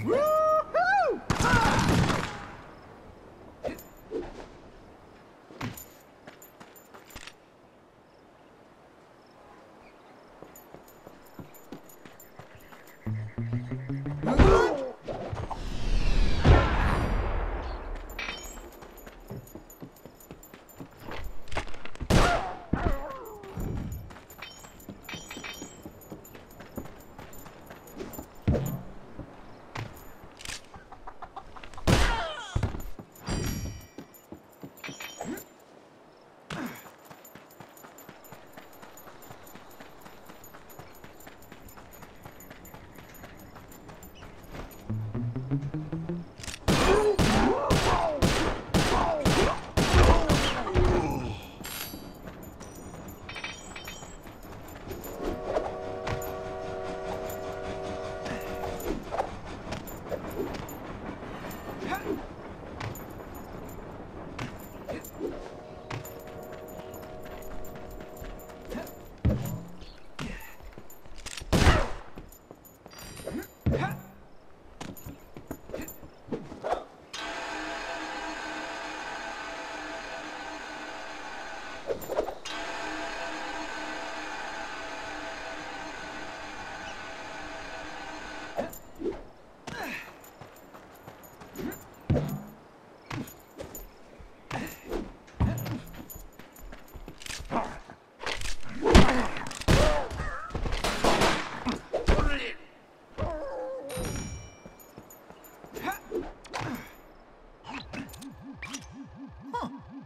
Woo-hoo! Ah!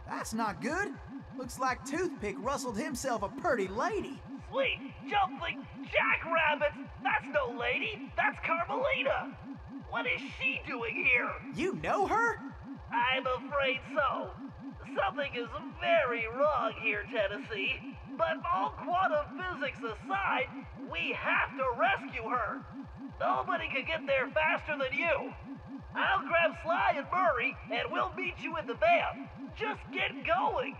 That's not good. Looks like Toothpick rustled himself a pretty lady. Sweet jumping jackrabbits! That's no lady, that's Carmelita! What is she doing here? You know her? I'm afraid so. Something is very wrong here, Tennessee. But all quantum physics aside, we have to rescue her. Nobody can get there faster than you. I'll grab Sly and Murray, and we'll meet you in the van. Just get going.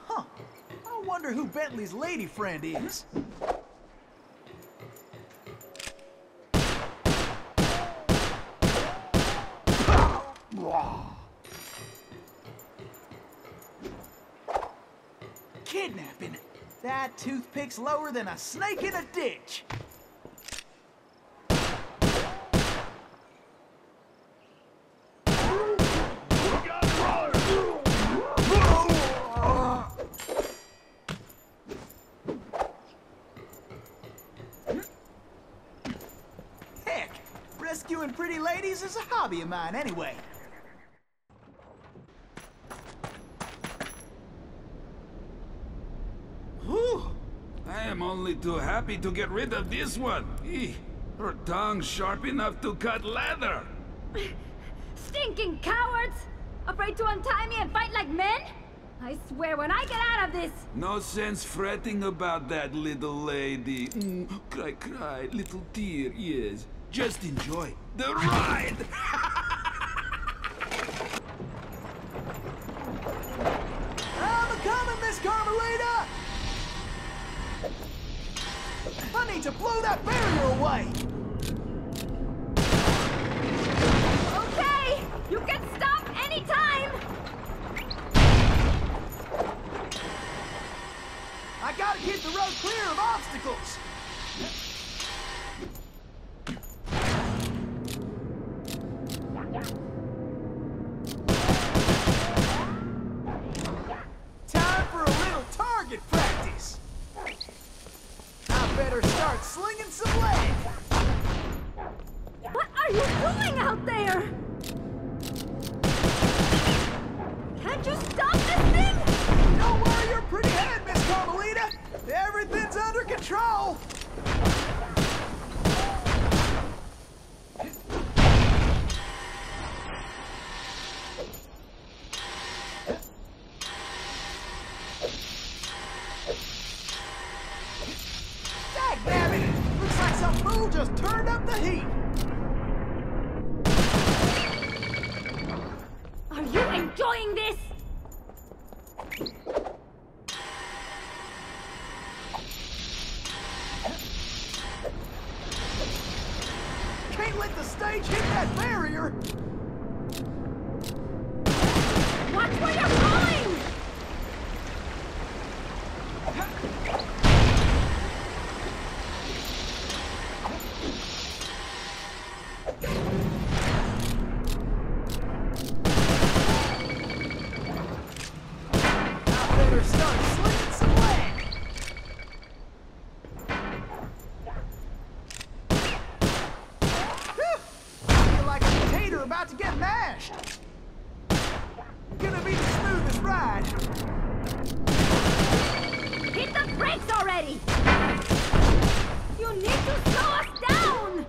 Huh. I wonder who Bentley's lady friend is. Kidnapping? That toothpick's lower than a snake in a ditch. Heck, rescuing pretty ladies is a hobby of mine anyway. Whew. I am only too happy to get rid of this one. Her tongue's sharp enough to cut leather. Stinking cowards! Afraid to untie me and fight like men? I swear when I get out of this... No sense fretting about that, little lady. Cry, cry, little tear, yes. Just enjoy the ride! I'm a-coming, Miss Carmelita! I need to blow that barrier away! Okay! You can stop anytime! I gotta keep the road clear of obstacles! Time for a little target practice! I better start slinging some lead! What are you doing out there? Can't you stop this thing? Don't worry your pretty head, Miss Carmelita! Everything's under control! Dagnabbit! Looks like some fool just turned up the heat! Are you enjoying this? stage hit that barrier! Watch where you're going! I better start slinging some lead! Whew! I feel like a potato about to get mashed! Gonna be the smoothest ride! Hit the brakes already! You need to slow us down!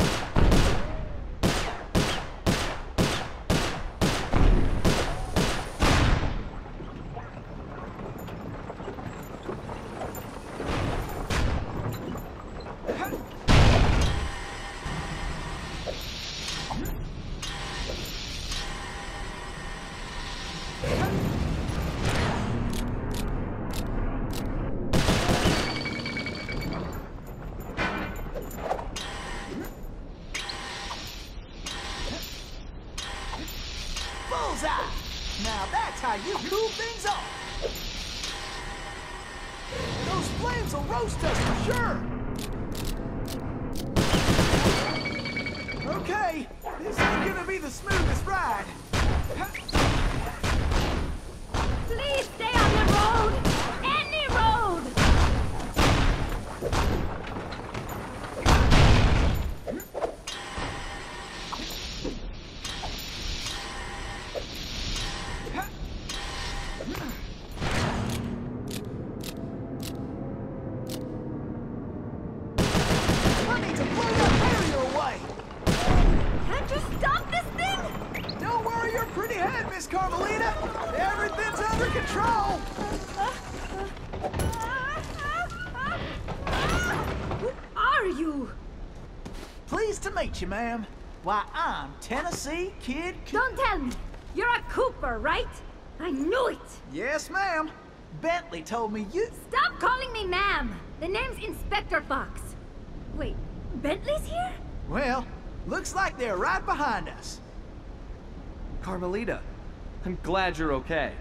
Bullseye! Now that's how you cool things off! Those flames will roast us for sure! Okay, this ain't gonna be the smoothest ride. Please stay on the road! Any road! I need to blow that barrier away! Can't you stop this thing? Don't worry your pretty head, Miss Carmelita! Everything's under control! Who are you? Pleased to meet you, ma'am. Why, I'm Tennessee Kid Don't tell me. You're a Cooper, right? I knew it! Yes, ma'am. Bentley told me you... Stop calling me ma'am! The name's Inspector Fox. Wait, Bentley's here? Well, looks like they're right behind us. Carmelita, I'm glad you're okay.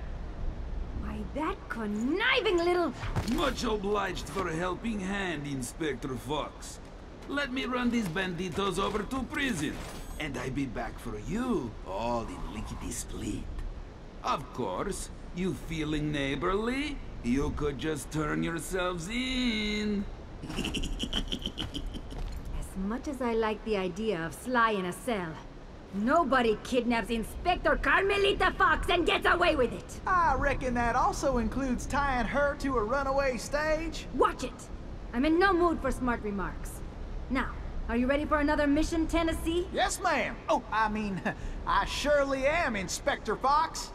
Why, that conniving little... Much obliged for a helping hand, Inspector Fox. Let me run these banditos over to prison, and I be back for you, all in lickety-split. Of course, you feeling neighborly? You could just turn yourselves in. As much as I like the idea of Sly in a cell, nobody kidnaps Inspector Carmelita Fox and gets away with it! I reckon that also includes tying her to a runaway stage. Watch it! I'm in no mood for smart remarks. Now, are you ready for another mission, Tennessee? Yes, ma'am. Oh, I mean, I surely am, Inspector Fox.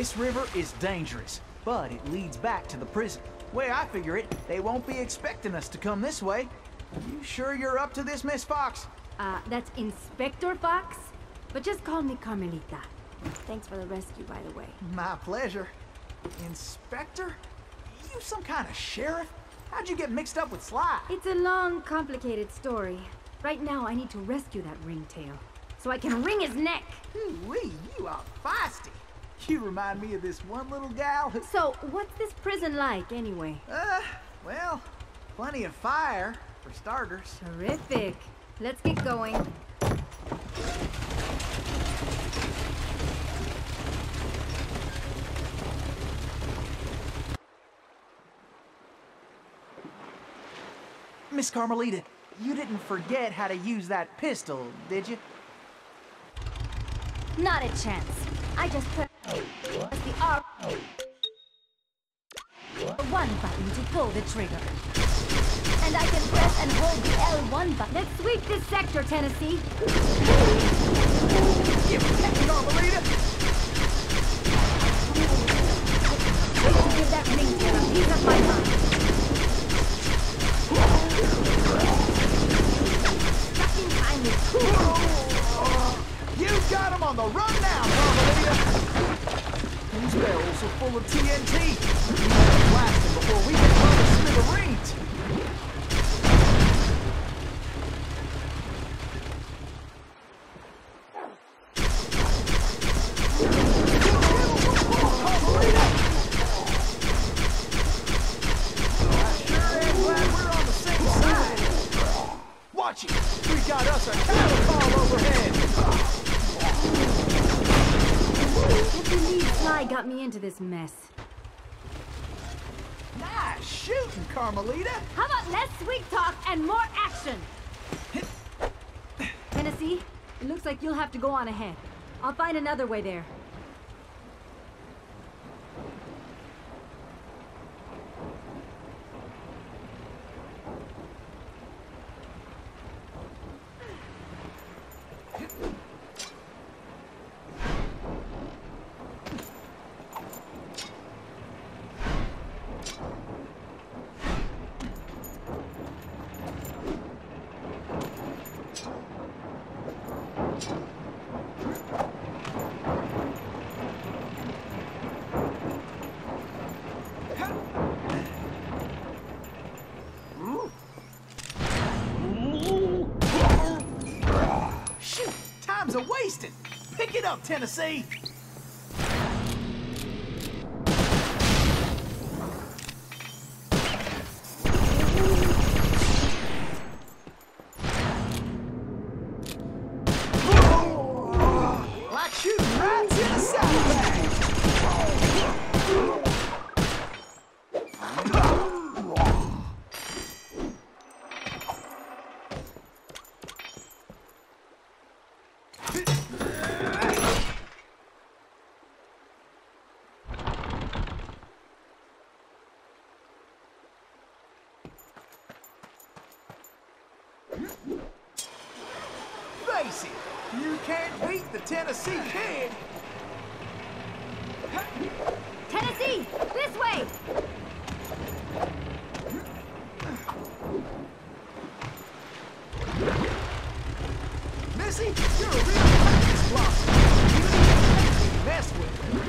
This river is dangerous, but it leads back to the prison. Way I figure it, they won't be expecting us to come this way. You sure you're up to this, Miss Fox? That's Inspector Fox? But just call me Carmelita. Thanks for the rescue, by the way. My pleasure. Inspector? You some kind of sheriff? How'd you get mixed up with Sly? It's a long, complicated story. Right now, I need to rescue that ringtail, so I can wring his neck. Ooh-wee, you are feisty. You remind me of this one little gal who... So, what's this prison like, anyway? Well, plenty of fire, for starters. Terrific. Let's get going. Miss Carmelita, you didn't forget how to use that pistol, did you? Not a chance. I just press the R1 button to pull the trigger. And I can press and hold the L1 button. Let's sweep this sector, Tennessee. Give Carmelita! Give that ringtail a piece of my mind. Stuck in time with You got him on the run now, Carmelita! These barrels are full of TNT. We gotta blast them before we get blown to smithereens. Watch it! We got us a cattle call overhead! I believe Sly got me into this mess. Nice shooting, Carmelita! How about less sweet talk and more action? Tennessee, it looks like you'll have to go on ahead. I'll find another way there. Shoot! Time's a-wasting! Pick it up, Tennessee! Like shooting rats in a saddlebag! Face it, you can't beat the Tennessee Kid! Tennessee, this way! Missy, you're a real practice blossom! You didn't even to mess with her.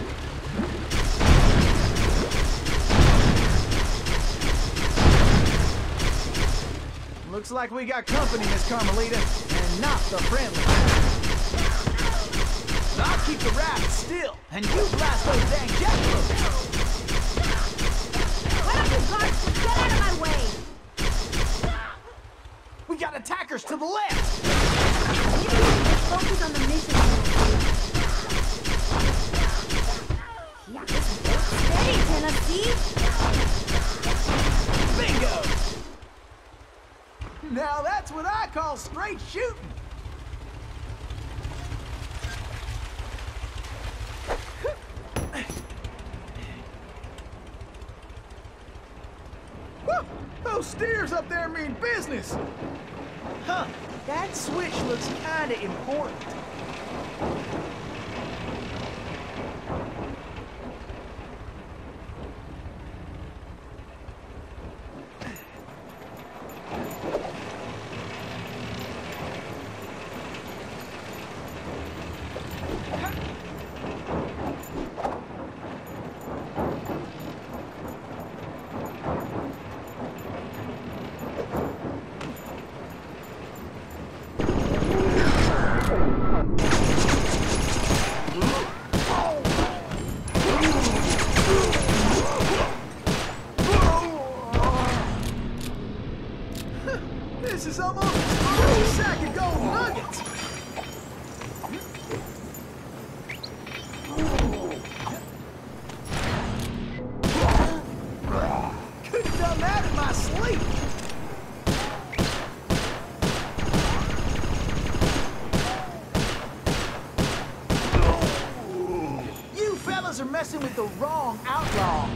Looks like we got company, Miss Carmelita, and not the friendly. I'll keep the raft still, and you blast those dang jackalope. Why don't you guards just get out of my way? We got attackers to the left. Maybe we should just focus on the mission. Yeah, steady, Tennessee. Bingo! Now that's what I call straight shooting. Woo! Those steers up there mean business. Huh, that switch looks kinda important. This is almost as fun as a sack of gold nuggets! Could have done that in my sleep! You fellas are messing with the wrong outlaw!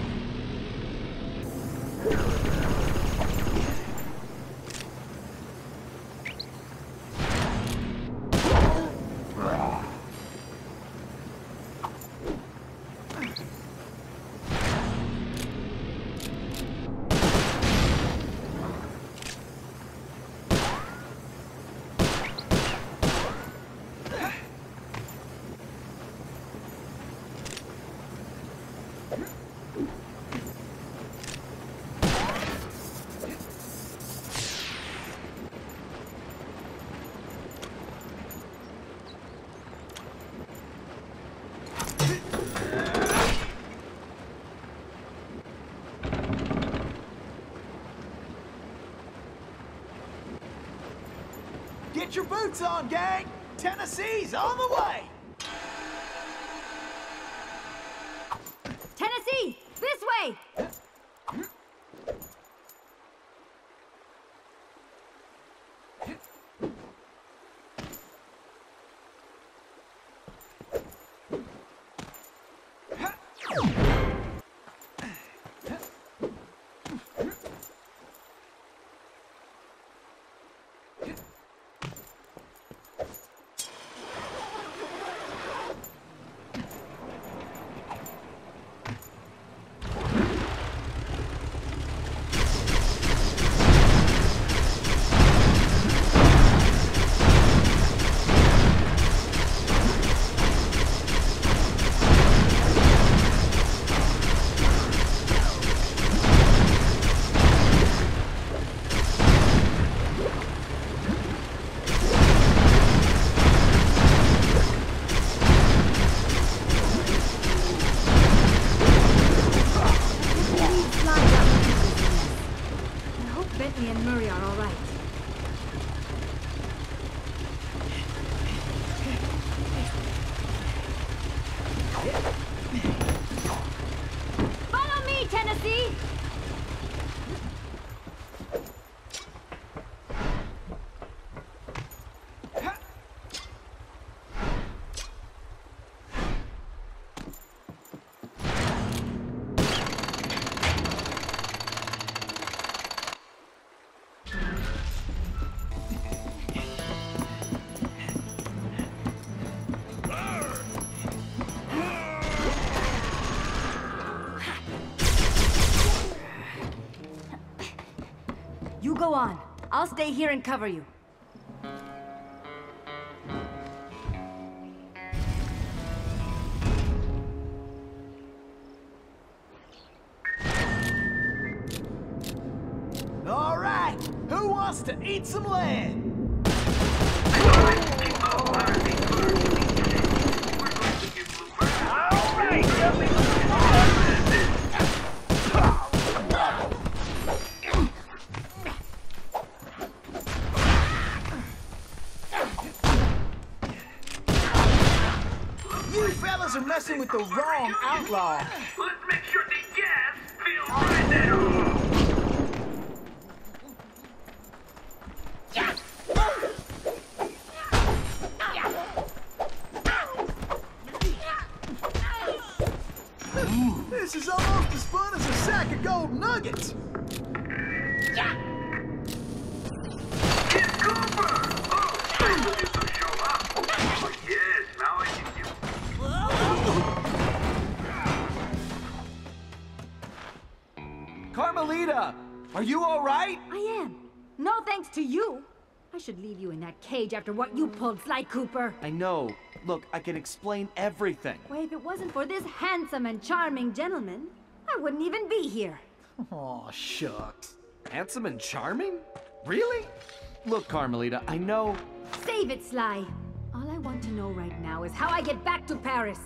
Get your boots on, gang! Tennessee's on the way! Tennessee! This way! Follow me, Tennessee! You go on. I'll stay here and cover you. All right, who wants to eat some lead? You fellas are messing with the wrong outlaw. Let's make sure the gas feels right now. This is almost as fun as a sack of gold nuggets. It's Cooper! Oh, I told you to show up. Oh, yes, now I see you. Carmelita! Are you all right? I am. No thanks to you. I should leave you in that cage after what you pulled, Sly Cooper. I know. Look, I can explain everything. Well, if it wasn't for this handsome and charming gentleman, I wouldn't even be here. Aw, shucks. Handsome and charming? Really? Look, Carmelita, I know... Save it, Sly. All I want to know right now is how I get back to Paris.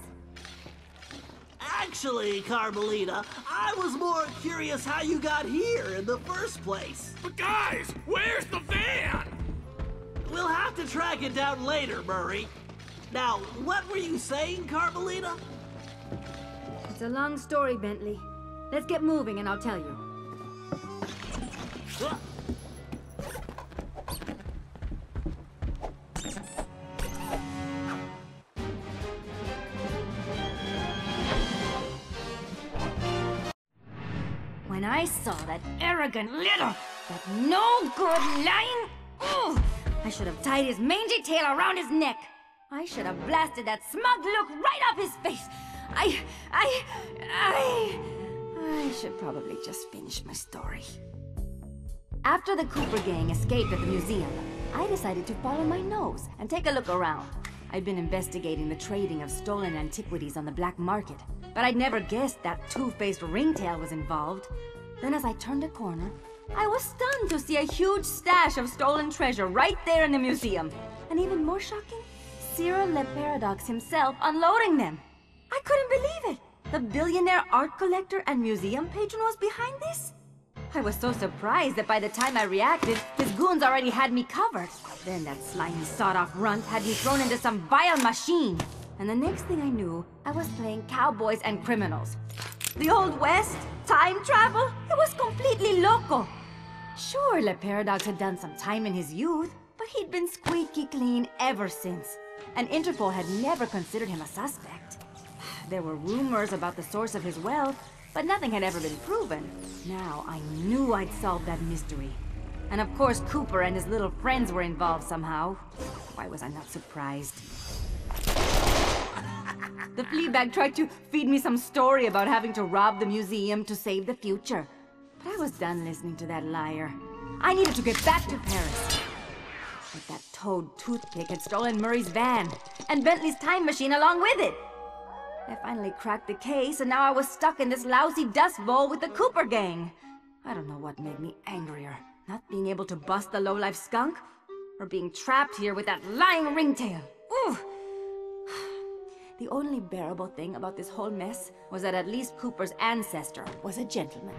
I Actually, Carmelita, I was more curious how you got here in the first place. But guys, where's the van? We'll have to track it down later, Murray. Now, what were you saying, Carmelita? It's a long story, Bentley. Let's get moving and I'll tell you. When I saw that arrogant little, that no good lying, I should have tied his mangy tail around his neck. I should have blasted that smug look right off his face. I should probably just finish my story. After the Cooper gang escaped at the museum, I decided to follow my nose and take a look around. I'd been investigating the trading of stolen antiquities on the black market, but I'd never guessed that two-faced ringtail was involved. Then as I turned a corner, I was stunned to see a huge stash of stolen treasure right there in the museum. And even more shocking, Cyril Le Paradox himself unloading them. I couldn't believe it! The billionaire art collector and museum patron was behind this? I was so surprised that by the time I reacted, his goons already had me covered. Then that slimy sawed-off runt had me thrown into some vile machine. And the next thing I knew, I was playing cowboys and criminals. The Old West? Time travel? It was completely loco. Sure, Le Paradox had done some time in his youth, but he'd been squeaky clean ever since. And Interpol had never considered him a suspect. There were rumors about the source of his wealth, but nothing had ever been proven. Now I knew I'd solved that mystery. And of course Cooper and his little friends were involved somehow. Why was I not surprised? The Fleabag tried to feed me some story about having to rob the museum to save the future. But I was done listening to that liar. I needed to get back to Paris. But that toad toothpick had stolen Murray's van, and Bentley's time machine along with it. I finally cracked the case, and now I was stuck in this lousy dust bowl with the Cooper gang. I don't know what made me angrier. Not being able to bust the lowlife skunk, or being trapped here with that lying ringtail. Ooh! The only bearable thing about this whole mess was that at least Cooper's ancestor was a gentleman.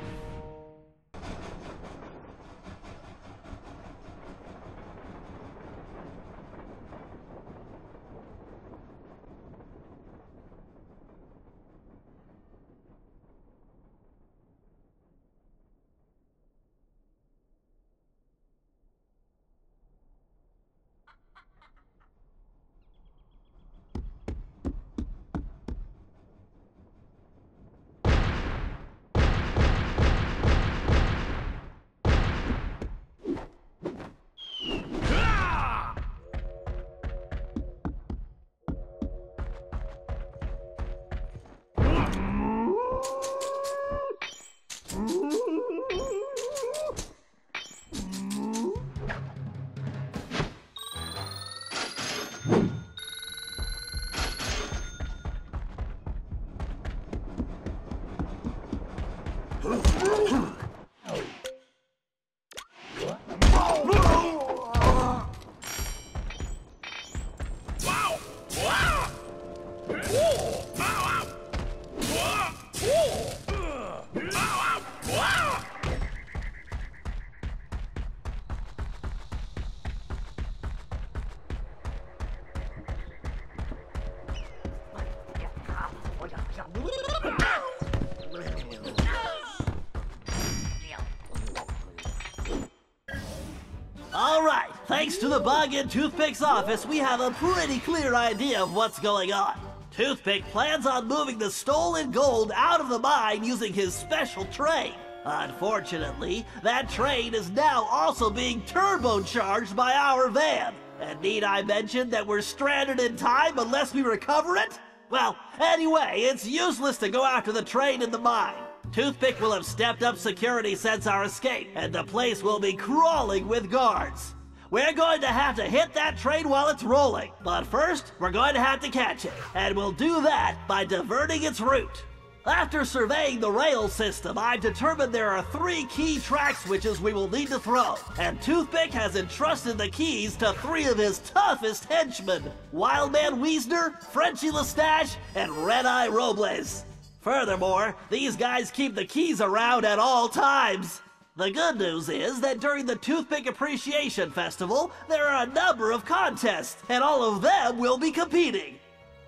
Thanks to the bug in Toothpick's office, we have a pretty clear idea of what's going on. Toothpick plans on moving the stolen gold out of the mine using his special train. Unfortunately, that train is now also being turbocharged by our van. And need I mention that we're stranded in time unless we recover it? Well, anyway, it's useless to go after the train in the mine. Toothpick will have stepped up security since our escape, and the place will be crawling with guards. We're going to have to hit that train while it's rolling, but first, we're going to have to catch it, and we'll do that by diverting its route. After surveying the rail system, I've determined there are 3 key track switches we will need to throw, and Toothpick has entrusted the keys to 3 of his toughest henchmen, Wildman Wiesner, Frenchie Lestage, and Red-Eye Robles. Furthermore, these guys keep the keys around at all times. The good news is that during the Toothpick Appreciation Festival, there are a number of contests, and all of them will be competing.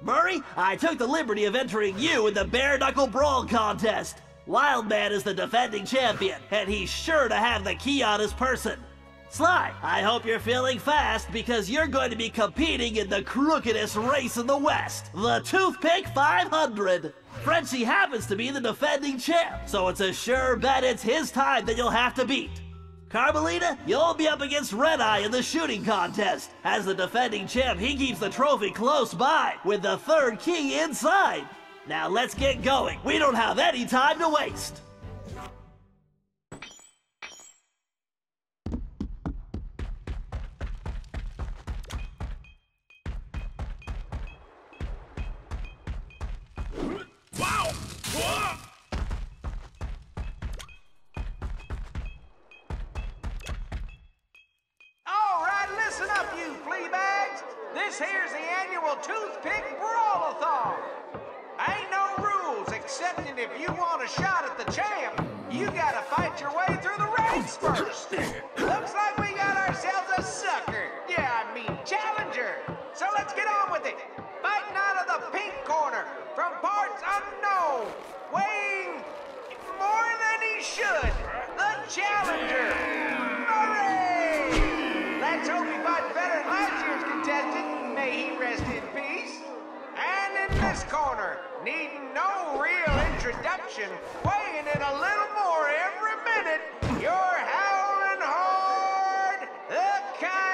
Murray, I took the liberty of entering you in the Bare Knuckle Brawl contest. Wildman is the defending champion, and he's sure to have the key on his person. Sly, I hope you're feeling fast because you're going to be competing in the crookedest race in the West, the Toothpick 500. Frenchie happens to be the defending champ, so it's a sure bet it's his time that you'll have to beat. Carmelita, you'll be up against Red Eye in the shooting contest. As the defending champ, he keeps the trophy close by, with the third key inside. Now let's get going. We don't have any time to waste. Wow! Whoa! All right, listen up, you flea bags. This here's the annual Toothpick Brawl-a-thon. Ain't no rules, excepting if you want a shot at the champ, you gotta fight your way through the race first. Looks like we got ourselves a sucker. Yeah, I mean challenger. So let's get on with it. Fighting out of the pink corner, from parts unknown, weighing more than he should, the challenger, Murray! Let's hope he fights better than last year's contestant, may he rest in peace. And in this corner, needing no real introduction, weighing in a little more every minute, you're howling hard, the Coyotes!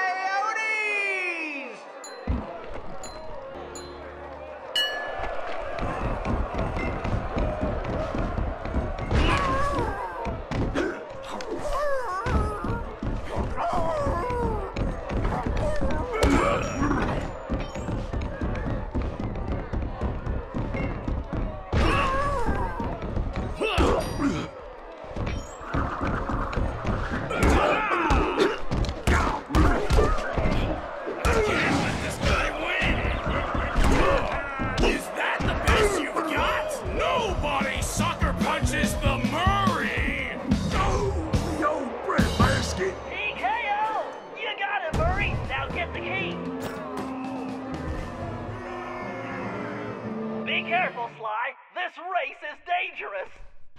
Be careful, Sly. This race is dangerous.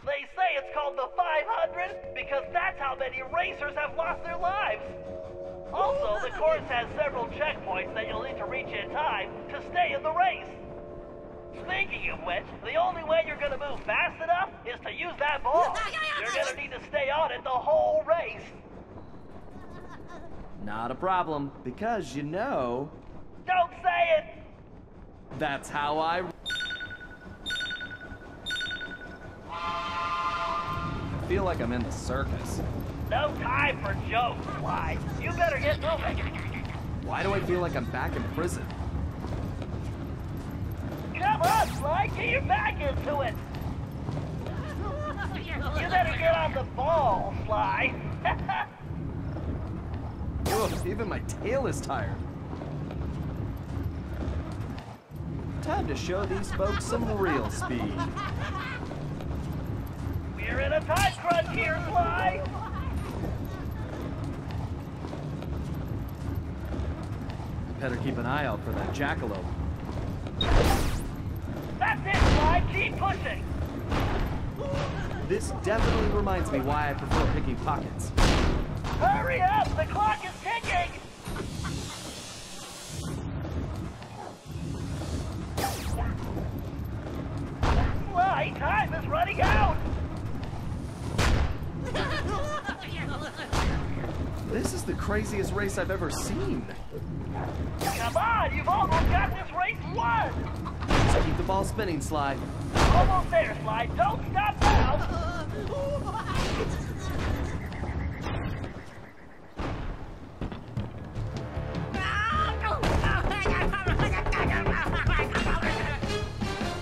They say it's called the 500 because that's how many racers have lost their lives. Also, the course has several checkpoints that you'll need to reach in time to stay in the race. Speaking of which, the only way you're gonna move fast enough is to use that ball. You're gonna need to stay on it the whole race. Not a problem, because you know... Don't say it! That's how I feel like I'm in the circus. No time for jokes, Sly. You better get moving. Why do I feel like I'm back in prison? Come on, Sly, get your back into it. You better get on the ball, Sly. Ugh, even my tail is tired. Time to show these folks some real speed. We're in a time crunch here, Sly. Better keep an eye out for that jackalope. That's it, Sly. Keep pushing. This definitely reminds me why I prefer picking pockets. Hurry up! The clock is ticking! Sly, time is running out! This is the craziest race I've ever seen. Come on, you've almost got this race won! Just keep the ball spinning, Sly. Almost there, Sly. Don't stop now!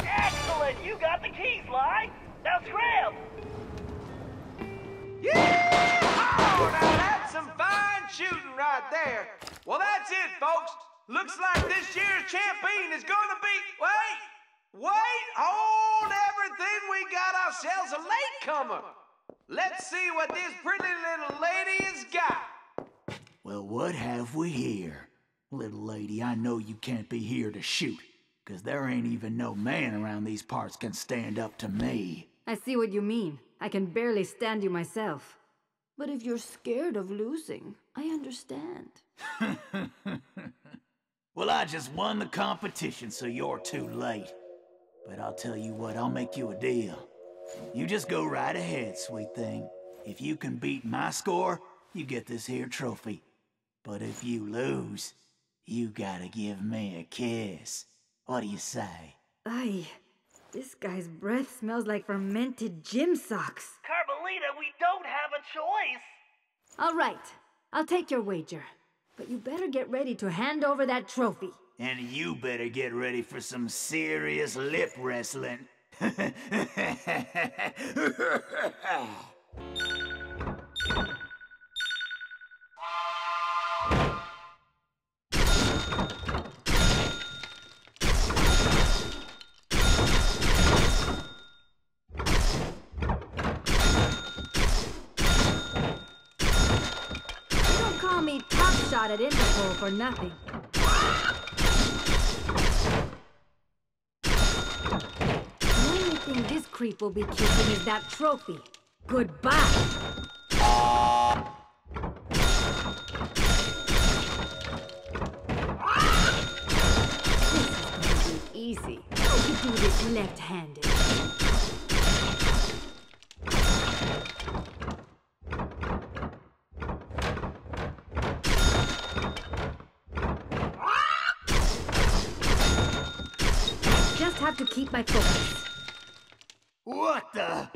Excellent! You got the key, Sly! Now scram! Yeah! Oh, now that's some fine shooting right there. Well, that's it, folks. Looks like this year's champion is gonna be... Wait! Hold thing we got ourselves a latecomer. Let's see what this pretty little lady has got. Well, what have we here? Little lady, I know you can't be here to shoot, 'cause there ain't even no man around these parts can stand up to me. I see what you mean. I can barely stand you myself. But if you're scared of losing, I understand. Well, I just won the competition, so you're too late. But I'll tell you what, I'll make you a deal. You just go right ahead, sweet thing. If you can beat my score, you get this here trophy. But if you lose, you gotta give me a kiss. What do you say? Aye, this guy's breath smells like fermented gym socks. Carmelita, we don't have a choice. All right, I'll take your wager. But you better get ready to hand over that trophy. And you better get ready for some serious lip wrestling. Don't call me top shot at Interpol for nothing. The only thing this creep will be kissing is that trophy. Goodbye. This is going to be easy. I could do this left-handed. Just have to keep my focus. What the?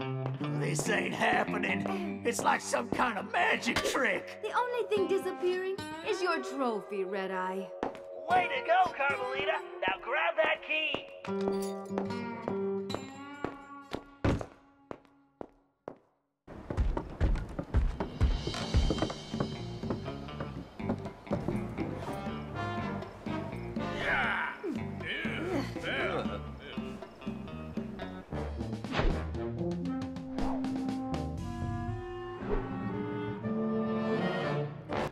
This ain't happening. It's like some kind of magic trick. The only thing disappearing is your trophy, Red Eye. Way to go, Carmelita. Now grab that key.